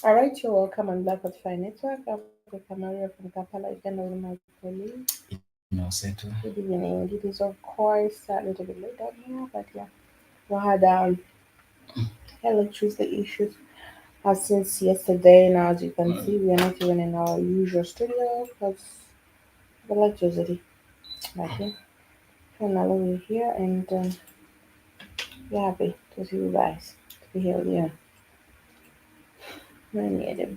All right, you're welcome on Black Spotify Network. Africa Maria from Kampala, again with my colleague. Inosetu. Good evening. It is, of course, a little bit late out here, but yeah, we had electricity issues since yesterday. Now, as you can see, we are not even in our usual studio because the electricity. But yeah, finally we're here and we're happy to see you guys. To be here with you. Many other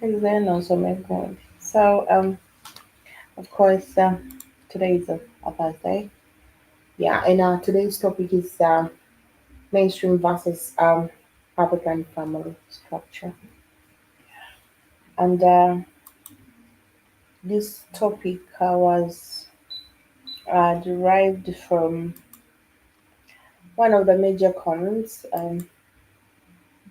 and then also my point. So, of course, today is a Thursday. Yeah, and today's topic is mainstream versus African family structure. And this topic was derived from one of the major comments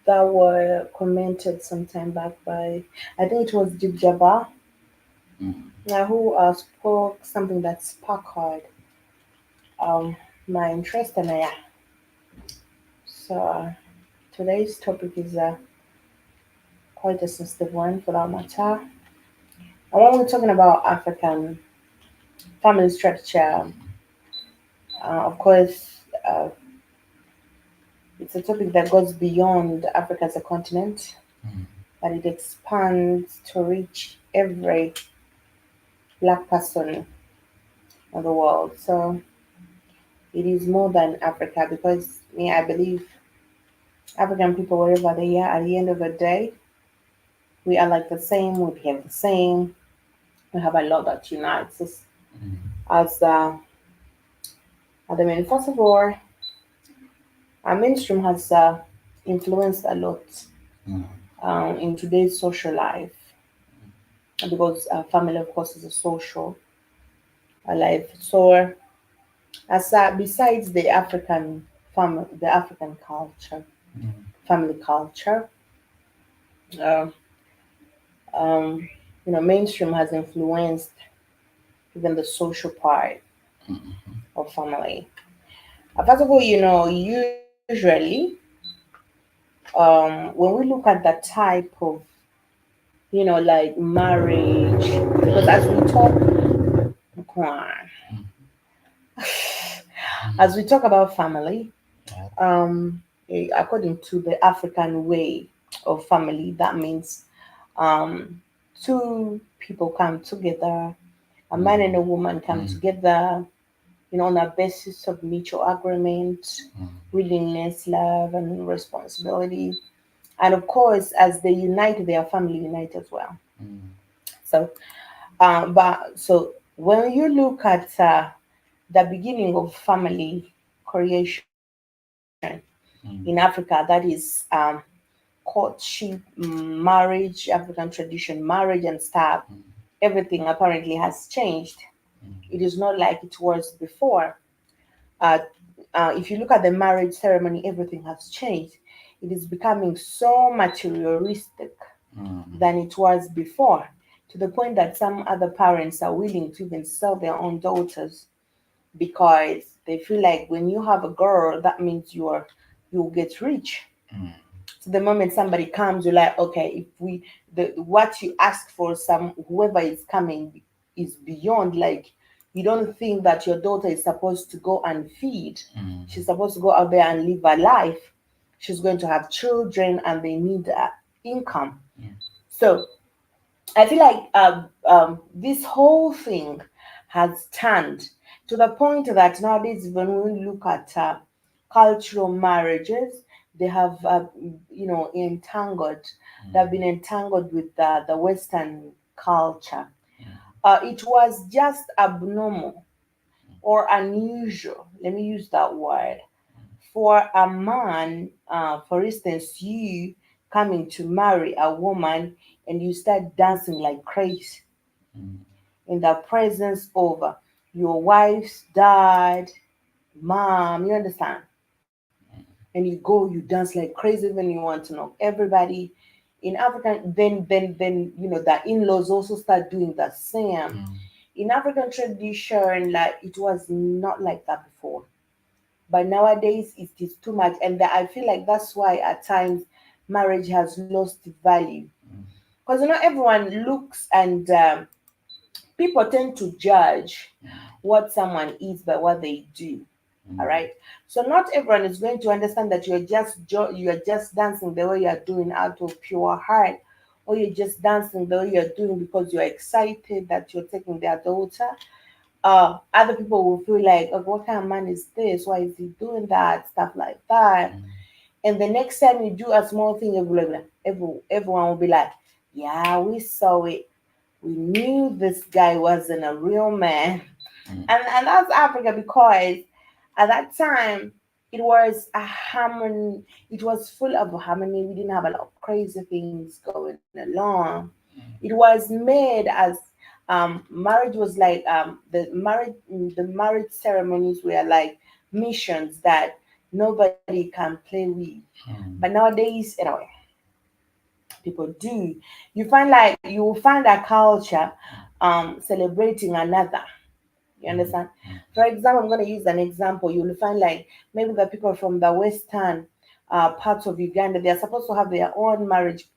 that were commented some time back by, I think it was Jib Jabbar, who spoke something that sparked um, my interest. And so today's topic is quite a sensitive one for that matter. And when we're talking about African family structure, of course, uh, it's a topic that goes beyond Africa as a continent, but it expands to reach every black person in the world. So it is more than Africa because me, I believe African people, wherever they are, at the end of the day, we are like the same, we behave the same, we have a lot that unites us as the main. First of all, our mainstream has influenced a lot in today's social life because family, of course, is a social life. So, as besides the African family, the African culture, family culture, uh, um, mainstream has influenced even the social part of family. First of all, usually when we look at the type of like marriage, because as we talk about family, according to the African way of family, that means um, two people come together, a man and a woman come together, on a basis of mutual agreement, willingness, love, and responsibility. And of course, as they unite, their family unite as well. So, so when you look at the beginning of family creation in Africa, that is courtship, marriage, African tradition, marriage, and stuff, everything apparently has changed. It is not like it was before. Uh, if you look at the marriage ceremony, everything has changed. It is becoming so materialistic than it was before, to the point that some other parents are willing to even sell their own daughters because they feel like when you have a girl, that means you'll get rich. So the moment somebody comes, you're like, okay, if we the what you ask for, some whoever is coming is beyond, like, you don't think that your daughter is supposed to go and feed. She's supposed to go out there and live a life. She's going to have children and they need income. So I feel like this whole thing has turned to the point that nowadays, when we look at cultural marriages, they have, entangled. They've been entangled with the Western culture. It was just abnormal or unusual. Let me use that word for a man, for instance, you coming to marry a woman and you start dancing like crazy in the presence of your wife's dad, mom, you understand? And you go, you dance like crazy when you want to know everybody. In African, then the in-laws also start doing the same. In African tradition, like, it was not like that before. But nowadays it is too much, and I feel like that's why at times marriage has lost value. Because everyone looks and people tend to judge what someone is by what they do. All right. So not everyone is going to understand that you are just dancing the way you are doing out of pure heart, or you're just dancing the way you're doing because you're excited that you're taking their daughter. Other people will feel like, oh, what kind of man is this? Why is he doing that? Stuff like that. And the next time you do a small thing, everyone will be like, yeah, we saw it. We knew this guy wasn't a real man. And that's Africa, because at that time it was a harmony, it was full of harmony. We didn't have a lot of crazy things going along. It was made as marriage was like the marriage ceremonies were like missions that nobody can play with. But nowadays, people do. You find like you will find a culture celebrating another. You understand? For example, I'm going to use an example. You'll find like maybe the people from the western parts of Uganda, they are supposed to have their own marriage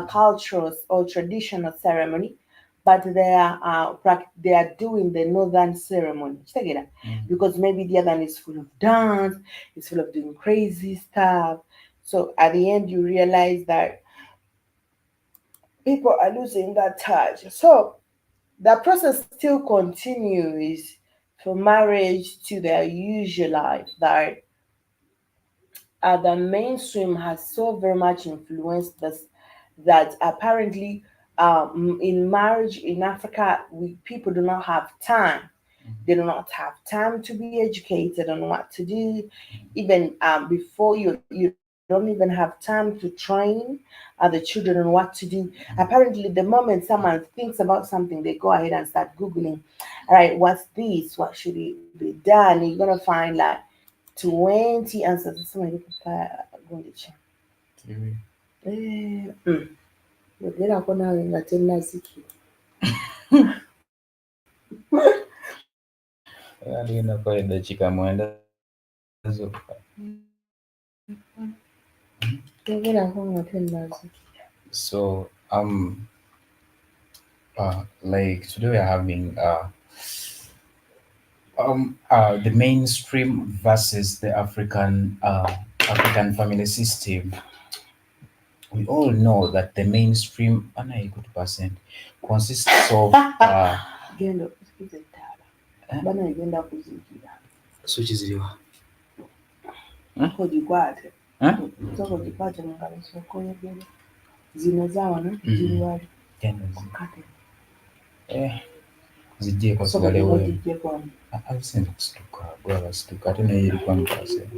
cultures or traditional ceremony, but they are doing the northern ceremony. Check it out. Because maybe the other one is full of dance, it's full of doing crazy stuff. So at the end, you realize that people are losing that touch. So the process still continues for marriage to their usual life, that the mainstream has so very much influenced this, that apparently in marriage in Africa, people do not have time. They do not have time to be educated on what to do. Even before you don't even have time to train the children on what to do. Apparently, the moment someone thinks about something, they go ahead and start Googling, all right, what's this? What should it be done? You're going to find like 20 answers. Somebody go to check. Yogerako nawe nga tennazikira. Alinako eddakiika 9 zokka. Yogerako nga tennazikira. So like today we are having the mainstream versus the African family system. We all know that the mainstream consists of Genda okusikiza ettaala. Bana egenda kuziikira. so kiziriwa Ogikwate. Sooka ogikwate mu ngalo osooka oyogere. Zino zaawano ziri wali. Kate. zijjeeko Sooka sigalewo ogiggyeko wano. asinza okusituka gwabasituka ate naye eri kwamukase.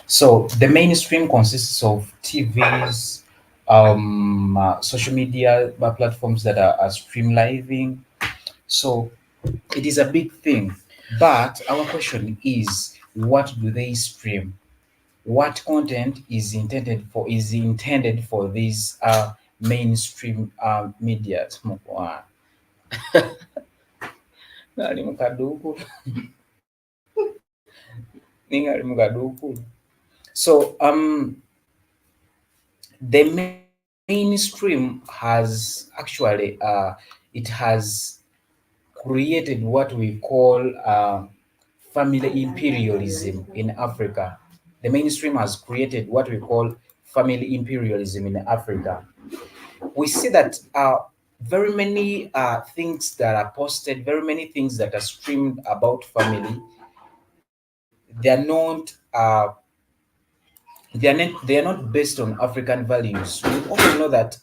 So the mainstream consists of TVs, social media platforms that are stream living. So it is a big thing. But our question is, what do they stream? What content is intended for these mainstream media? Nali mukaduku. Ningali mukaduku. So the mainstream has actually it has created what we call family imperialism in Africa. The mainstream has created what we call family imperialism in Africa. We see that very many things that are posted, very many things that are streamed about family, they are not based on African values. We also know that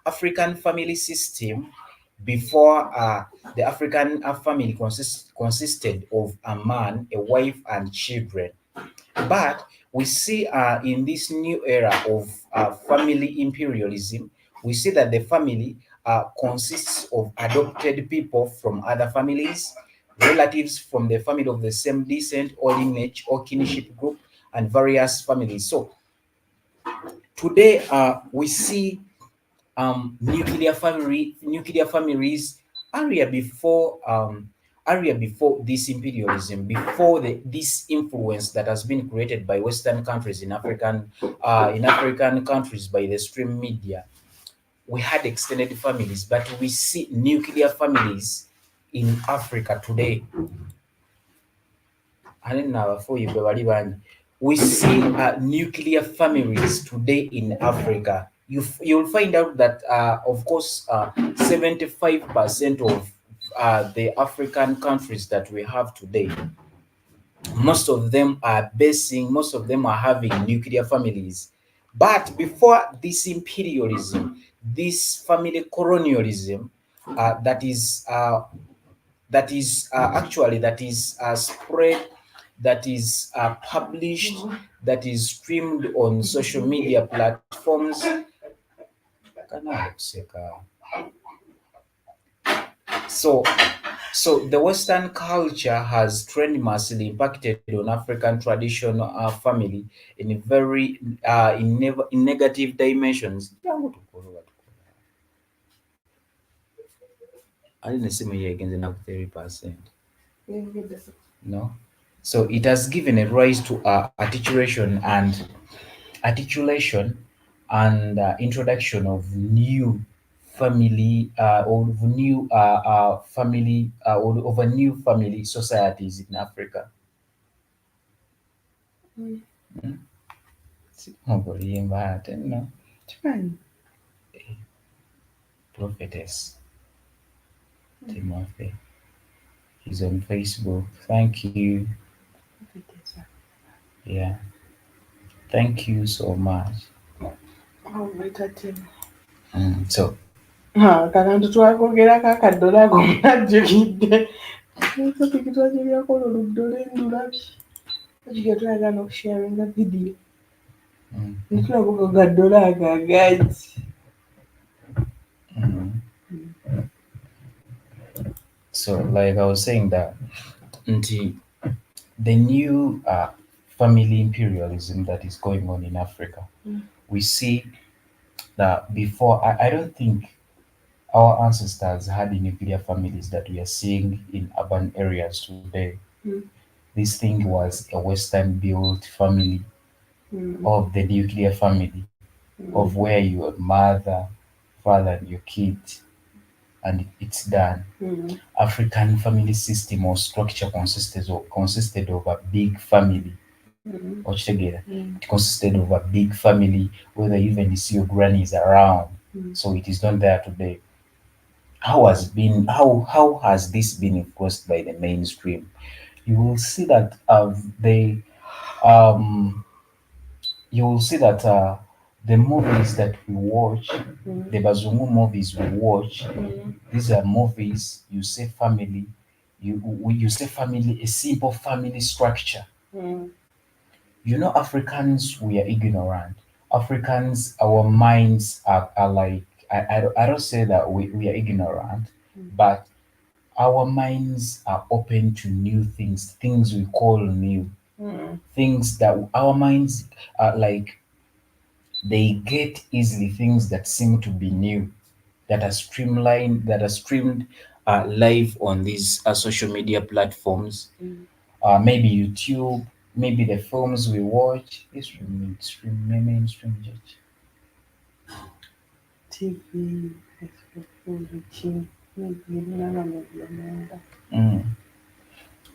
African family system before the African family consisted of a man, a wife, and children. But we see in this new era of family imperialism, we see that the family consists of adopted people from other families, relatives from the family of the same descent or lineage or kinship group, and various families. So today we see nuclear families area before area before this imperialism, before this influence that has been created by Western countries in African countries by the stream media, we had extended families, but we see nuclear families in Africa today. And now for you, we see nuclear families today in Africa. You'll find out that, of course, 75% of the African countries that we have today, most of them are having nuclear families. But before this imperialism, this family colonialism, that is spread, that is published, that is streamed on social media platforms. So the Western culture has tremendously impacted on African traditional family in very in negative dimensions. I didn't see my against enough 30%. No. So it has given a rise to articulation and introduction of new family of new family of a new family societies in Africa. No. Prophetess Timothy. He's on Facebook. Thank you. Yeah. Thank you so much. So Kakantu twakogerako akaddole ako najjukidde topiki twagiryako olwo luddole ndulabi okiga twagala n'okusharinga vidiyo netulaba ku gaddole ago agaagi. So like I was saying that the new family imperialism that is going on in Africa, we see that before, I don't think our ancestors had the nuclear families that we are seeing in urban areas today. This thing was a Western built family of the nuclear family, of where your mother, father, and your kids, and it's done. African family system or structure consisted of a big family. It consisted of a big family, whether even you see your grannies around. So it is not there today. How has this been influenced by the mainstream? You will see that the movies that we watch, the Bazungu movies we watch, these are movies, you say family, you say family, a simple family structure. You know, Africans, we are ignorant. Africans, our minds are like, I don't say that we are ignorant, but our minds are open to new things we call new. Things that our minds are like, they get easily things that seem to be new, that are streamlined, that are streamed live on these social media platforms. Maybe YouTube, maybe the films we watch. Mainstream church. TV, Facebook,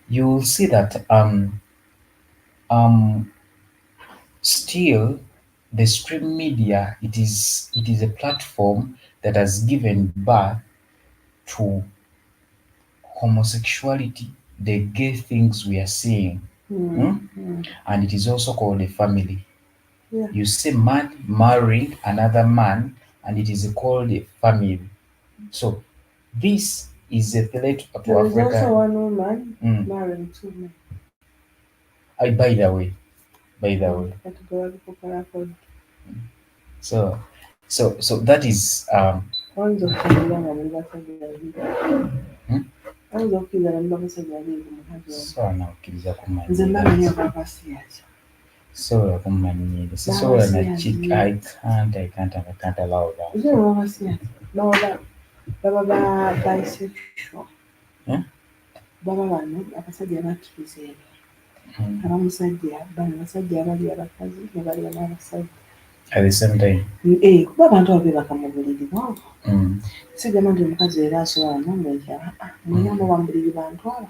You will see that still the stream media, it is a platform that has given birth to homosexuality, the gay things we are seeing. And it is also called a family. You see man marrying another man, and it is called a family. So this is a threat to Africa. There is also one woman marrying two men. By the way. So that is sobola kummanyiira sisobola I can't allow that. Baba bisexual. baba bano abasajja bakkiriza ebyo Mm. abamusajja bano basajja abali abakazi ne bali n'abasajja At the same time. kuba abantu abo beebaka mu buliri bwabo Mm. sigamba nti omukazi era asobola nomwekya mwenna muba mu buliri bantu abo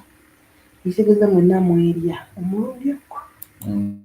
kitegeeza mwenna mwerya omulundi ogwo Mm.